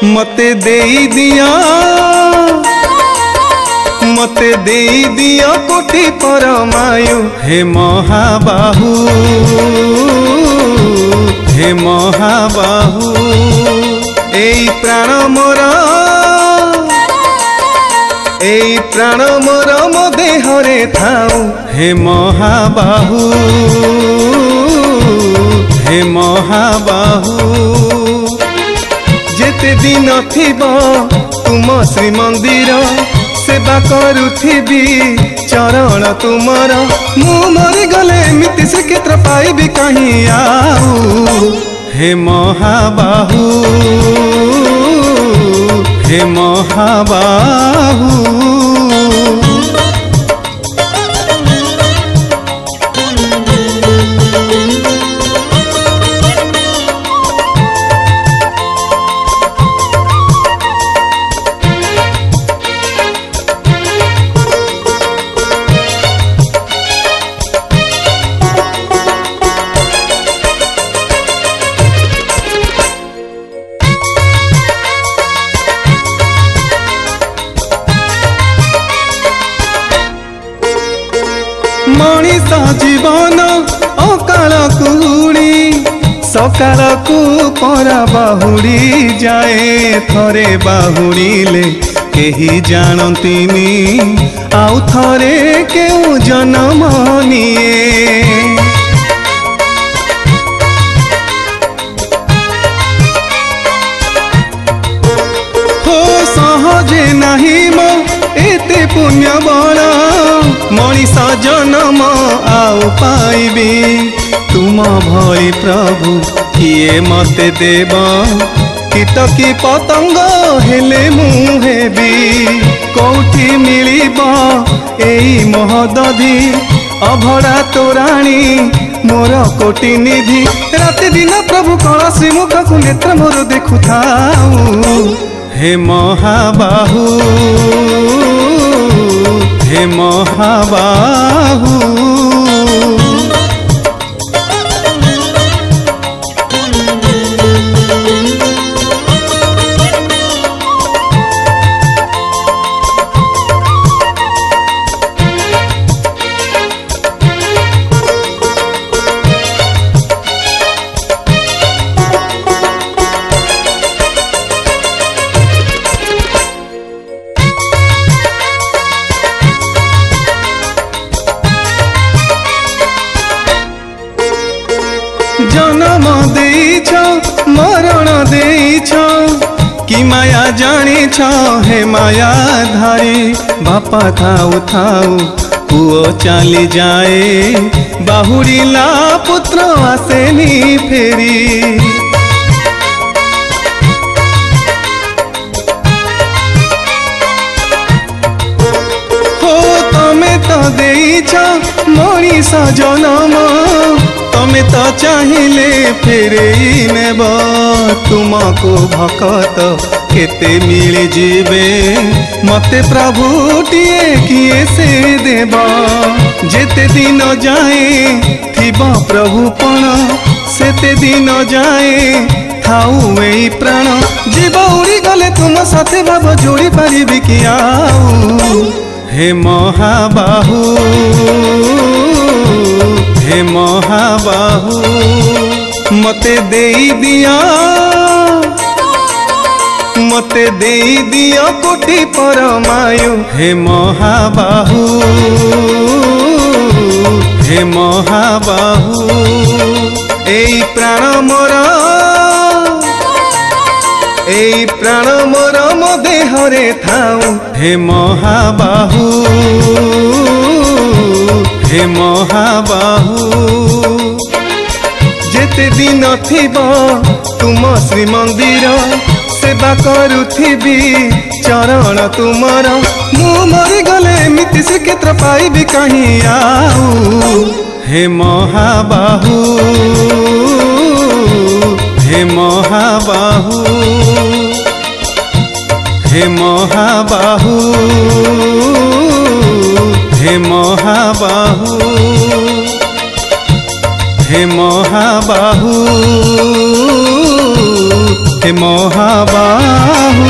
मते देई दिया मते देई दिया कोटि परमायु हे महाबाहु हे महाबाहु एई प्राण मोर मो देहरे थाऊ हे महाबाहु हे महाबाहु जेते दिन थिबो तुम श्रीमंदिर सेवा करुथिबी चरण तुमर मु मरी गले एमिति श्रीक्षेत्र पाइबी कहीं आऊ हे महाबाहु हे महाबाहु मनीष जीवन अकाल कुड़ी सकाल को परा बाहुड़ी जाए थरे बाहुड़ीले केही जानतीनी आउ थरे केउ जन्म निए हो सहजे नाही मो एते पुण्य बड़ा मनीष जन्म आउ पाइबी तुम भई प्रभु किए मते देव कीट की पतंग हेले मु हेबी कोठी मिलिब एई महदधि अभड़ा तोराणी मोर कोटि निधि राति दिन प्रभु कलसी मुख को नेत्र मोर देखु थाऊ हे महाबाहु हे महाबाहु जन्म देइछ मरण देइछ कि माया जानिछ हे माया धारी बापा थाऊ थाऊ पुओ चली जाए बाहुड़ीला पुत्र आसेनी फेरी हो तमे तो देइछ मनीष जन्म तमे तो चाहिए फेरे नेब तुमको भकत केते मिले जीवे मते प्रभु टिए किए से देव जेते दिन जाए थिबा प्रभु पण सेते दिन जाए थाऊ एई प्राण जीव उड़ी गले तुम साथे भाव जोड़ी पारिबी कि आऊ हे महाबाहु हे महाबाहु मते देई दिया कोटि परमायु हे महाबाहु हे महाबाहु एई प्राण मोर मो देहरे थाऊ हे महाबाहु हे महाबाहु जेते दिन थिबो तुम श्रीमंदिर सेवा करुथिबी चरण तुमर मु मरी गले एमिति श्रीक्षेत्र पाइबी कहीं आऊ हे महाबाहु हे महाबाहु हे महाबाहु हे महाबाहु हे महाबाहु हे महाबाहु